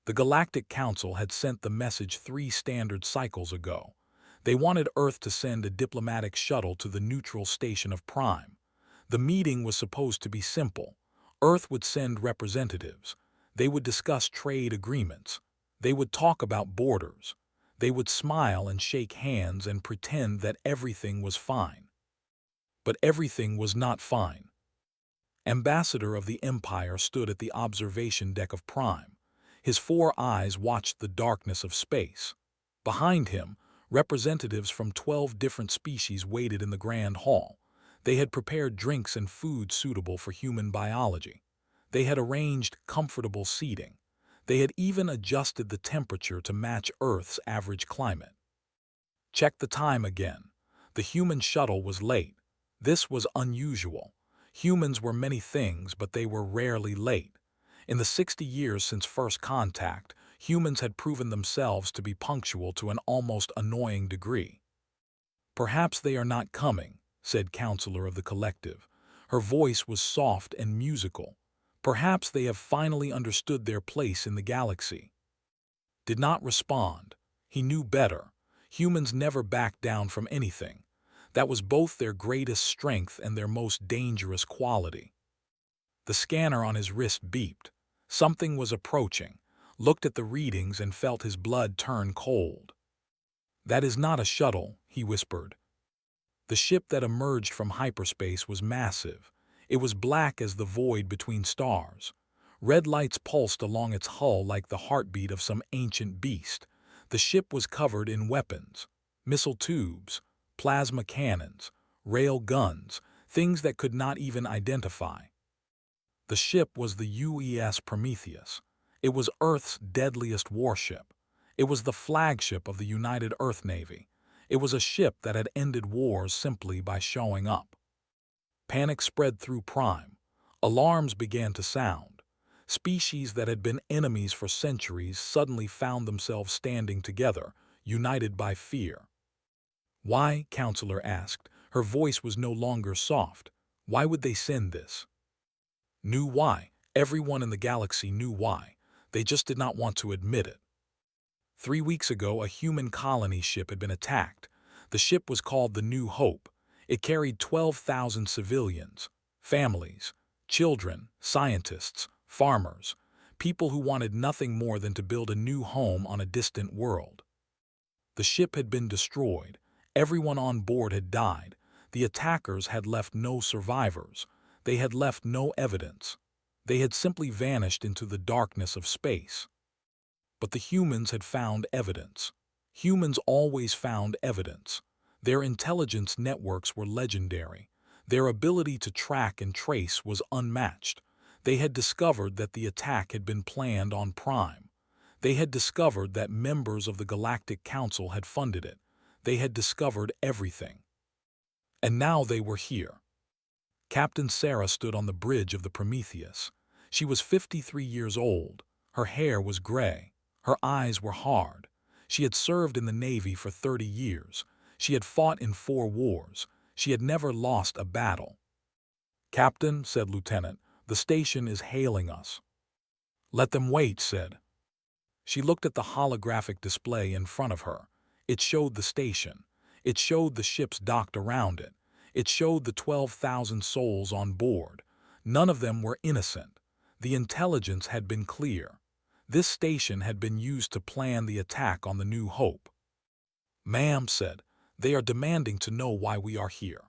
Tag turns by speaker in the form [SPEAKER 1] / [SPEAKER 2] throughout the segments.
[SPEAKER 1] The Galactic Council had sent the message 3 standard cycles ago. They wanted Earth to send a diplomatic shuttle to the neutral station of Prime. The meeting was supposed to be simple. Earth would send representatives. They would discuss trade agreements. They would talk about borders. They would smile and shake hands and pretend that everything was fine. But everything was not fine. Ambassador of the Empire stood at the observation deck of Prime. His 4 eyes watched the darkness of space. Behind him, representatives from 12 different species waited in the Grand Hall. They had prepared drinks and food suitable for human biology. They had arranged comfortable seating. They had even adjusted the temperature to match Earth's average climate. Check the time again. The human shuttle was late. This was unusual. Humans were many things, but they were rarely late. In the 60 years since first contact, humans had proven themselves to be punctual to an almost annoying degree. "Perhaps they are not coming," said Counselor of the Collective. Her voice was soft and musical. "Perhaps they have finally understood their place in the galaxy." Did not respond. He knew better. Humans never backed down from anything. That was both their greatest strength and their most dangerous quality. The scanner on his wrist beeped. Something was approaching. Looked at the readings and felt his blood turn cold. "That is not a shuttle," he whispered. The ship that emerged from hyperspace was massive. It was black as the void between stars. Red lights pulsed along its hull like the heartbeat of some ancient beast. The ship was covered in weapons, missile tubes, plasma cannons, rail guns, things that could not even identify. The ship was the UES Prometheus. It was Earth's deadliest warship. It was the flagship of the United Earth Navy. It was a ship that had ended wars simply by showing up. Panic spread through Prime. Alarms began to sound. Species that had been enemies for centuries suddenly found themselves standing together, united by fear. "Why?" Counselor asked. Her voice was no longer soft. "Why would they send this?" Knew why. Everyone in the galaxy knew why. They just did not want to admit it. 3 weeks ago, a human colony ship had been attacked. The ship was called the New Hope. It carried 12,000 civilians, families, children, scientists, farmers, people who wanted nothing more than to build a new home on a distant world. The ship had been destroyed. Everyone on board had died. The attackers had left no survivors. They had left no evidence. They had simply vanished into the darkness of space. But the humans had found evidence. Humans always found evidence. Their intelligence networks were legendary. Their ability to track and trace was unmatched. They had discovered that the attack had been planned on Prime. They had discovered that members of the Galactic Council had funded it. They had discovered everything. And now they were here. Captain Sarah stood on the bridge of the Prometheus. She was 53 years old. Her hair was gray. Her eyes were hard. She had served in the Navy for 30 years. She had fought in 4 wars. She had never lost a battle. "Captain," said Lieutenant, "the station is hailing us." "Let them wait," said. She looked at the holographic display in front of her. It showed the station. It showed the ships docked around it. It showed the 12,000 souls on board. None of them were innocent. The intelligence had been clear. This station had been used to plan the attack on the New Hope. "Ma'am," said, "they are demanding to know why we are here."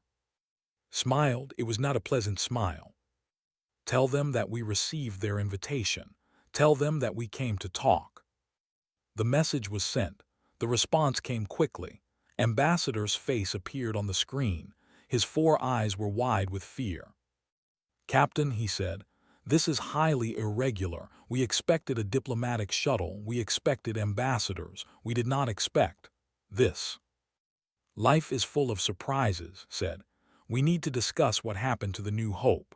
[SPEAKER 1] Smiled. It was not a pleasant smile. "Tell them that we received their invitation. Tell them that we came to talk." The message was sent. The response came quickly. Ambassador's face appeared on the screen. His 4 eyes were wide with fear. "Captain," he said, "this is highly irregular. We expected a diplomatic shuttle. We expected ambassadors. We did not expect this." "Life is full of surprises," said. "We need to discuss what happened to the New Hope."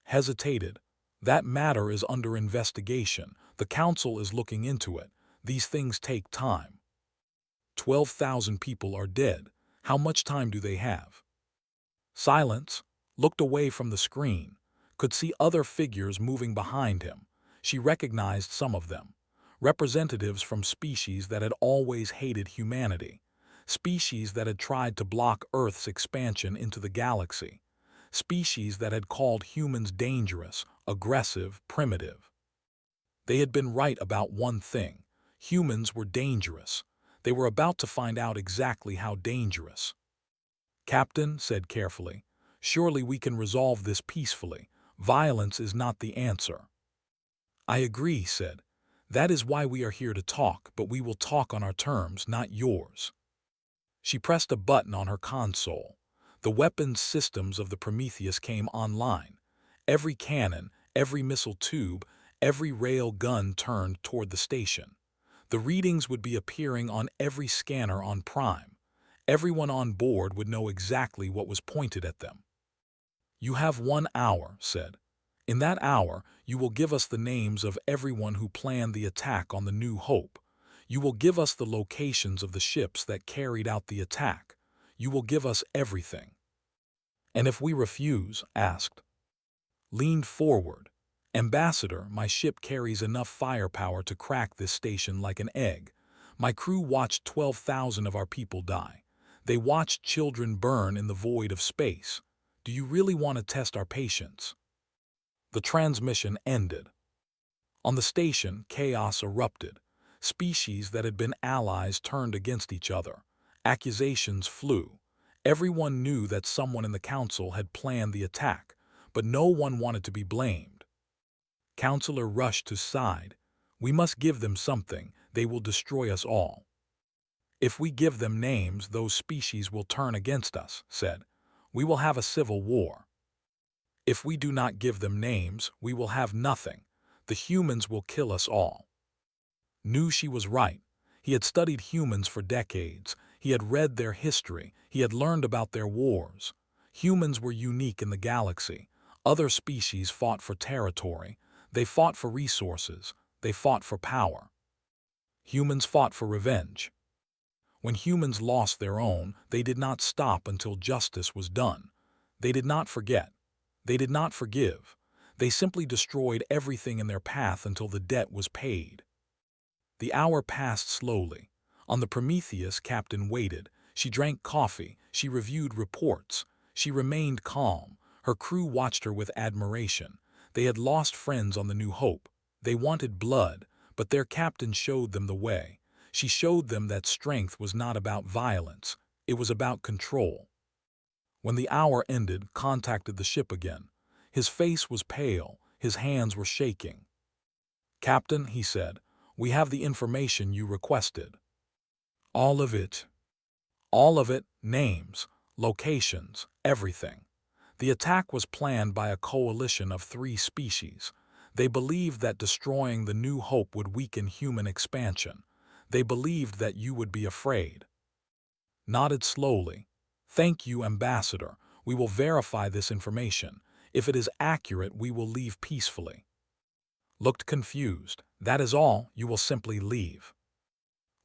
[SPEAKER 1] Hesitated. "That matter is under investigation. The Council is looking into it. These things take time." 12,000 people are dead. How much time do they have? Silence. Looked away from the screen. Could see other figures moving behind him. She recognized some of them. representatives from species that had always hated humanity, species that had tried to block Earth's expansion into the galaxy, species that had called humans dangerous, aggressive, primitive. They had been right about one thing: humans were dangerous. They were about to find out exactly how dangerous. "Captain," said carefully, "surely we can resolve this peacefully. Violence is not the answer." "I agree," he said. "That is why we are here to talk, but we will talk on our terms, not yours." She pressed a button on her console. The weapons systems of the Prometheus came online. Every cannon, every missile tube, every rail gun turned toward the station. The readings would be appearing on every scanner on Prime. Everyone on board would know exactly what was pointed at them. "You have 1 hour," said. "In that hour, you will give us the names of everyone who planned the attack on the New Hope. You will give us the locations of the ships that carried out the attack. You will give us everything." "And if we refuse?" asked. Leaned forward. "Ambassador, my ship carries enough firepower to crack this station like an egg. My crew watched 12,000 of our people die. They watched children burn in the void of space. Do you really want to test our patience?" The transmission ended. On the station, chaos erupted. Species that had been allies turned against each other. Accusations flew. Everyone knew that someone in the council had planned the attack, but no one wanted to be blamed. Counselor rushed to side. "We must give them something. They will destroy us all." "If we give them names, those species will turn against us," said. "We will have a civil war." "If we do not give them names, we will have nothing. The humans will kill us all." Knew she was right. He had studied humans for decades. He had read their history. He had learned about their wars. Humans were unique in the galaxy. Other species fought for territory. They fought for resources. They fought for power. Humans fought for revenge. When humans lost their own, they did not stop until justice was done. They did not forget. They did not forgive. They simply destroyed everything in their path until the debt was paid. The hour passed slowly. On the Prometheus, Captain waited. She drank coffee. She reviewed reports. She remained calm. Her crew watched her with admiration. They had lost friends on the New Hope. They wanted blood, but their captain showed them the way. She showed them that strength was not about violence. It was about control. When the hour ended, contacted the ship again. His face was pale. His hands were shaking. "Captain," he said, "we have the information you requested." "All of it." "All of it, names, locations, everything." The attack was planned by a coalition of 3 species. They believed that destroying the New Hope would weaken human expansion. They believed that you would be afraid. Nodded slowly. "Thank you, Ambassador. We will verify this information. If it is accurate, we will leave peacefully." Looked confused. "That is all. You will simply leave."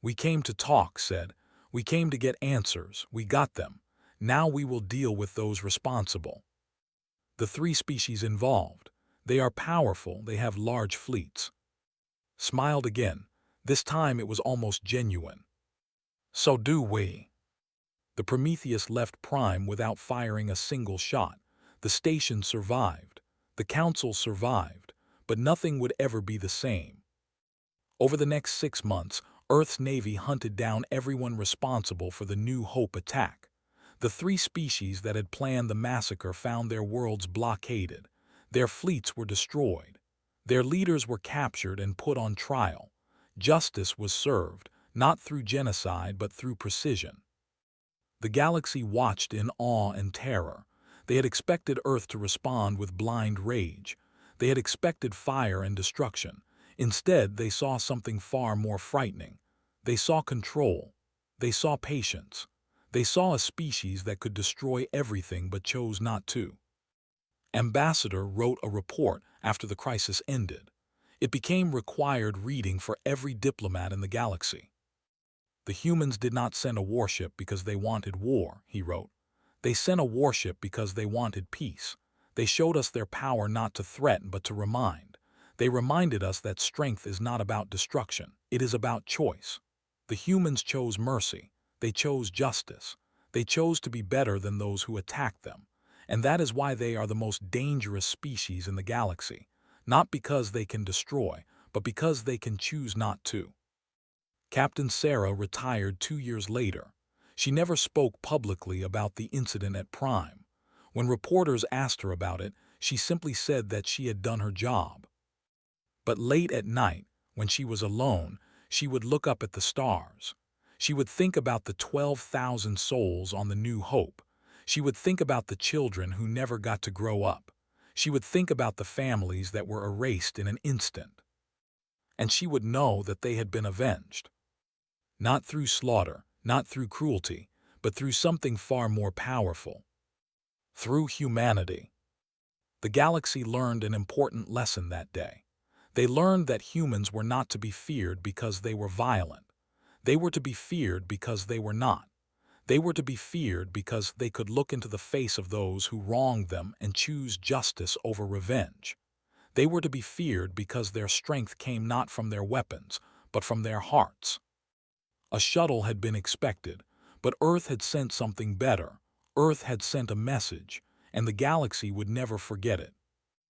[SPEAKER 1] "We came to talk," said. "We came to get answers. We got them. Now we will deal with those responsible." The 3 species involved. They are powerful. They have large fleets. Smiled again. This time it was almost genuine. "So do we." The Prometheus left Prime without firing a single shot. The station survived. The council survived. But nothing would ever be the same. Over the next 6 months, Earth's Navy hunted down everyone responsible for the New Hope attack. The 3 species that had planned the massacre found their worlds blockaded. Their fleets were destroyed. Their leaders were captured and put on trial. Justice was served, not through genocide but through precision. The galaxy watched in awe and terror. They had expected Earth to respond with blind rage. They had expected fire and destruction. Instead, they saw something far more frightening. They saw control. They saw patience. They saw a species that could destroy everything but chose not to. Ambassador wrote a report after the crisis ended. It became required reading for every diplomat in the galaxy. "The humans did not send a warship because they wanted war," he wrote. "They sent a warship because they wanted peace. They showed us their power not to threaten but to remind. They reminded us that strength is not about destruction. It is about choice. The humans chose mercy. They chose justice. They chose to be better than those who attacked them. And that is why they are the most dangerous species in the galaxy. Not because they can destroy, but because they can choose not to. Captain Sarah retired 2 years later. She never spoke publicly about the incident at Prime. When reporters asked her about it, she simply said that she had done her job. But late at night, when she was alone, she would look up at the stars. She would think about the 12,000 souls on the New Hope. She would think about the children who never got to grow up. She would think about the families that were erased in an instant. And she would know that they had been avenged. Not through slaughter, not through cruelty, but through something far more powerful. Through humanity. The galaxy learned an important lesson that day. They learned that humans were not to be feared because they were violent. They were to be feared because they were not. They were to be feared because they could look into the face of those who wronged them and choose justice over revenge. They were to be feared because their strength came not from their weapons, but from their hearts. A shuttle had been expected, but Earth had sent something better. Earth had sent a message, and the galaxy would never forget it.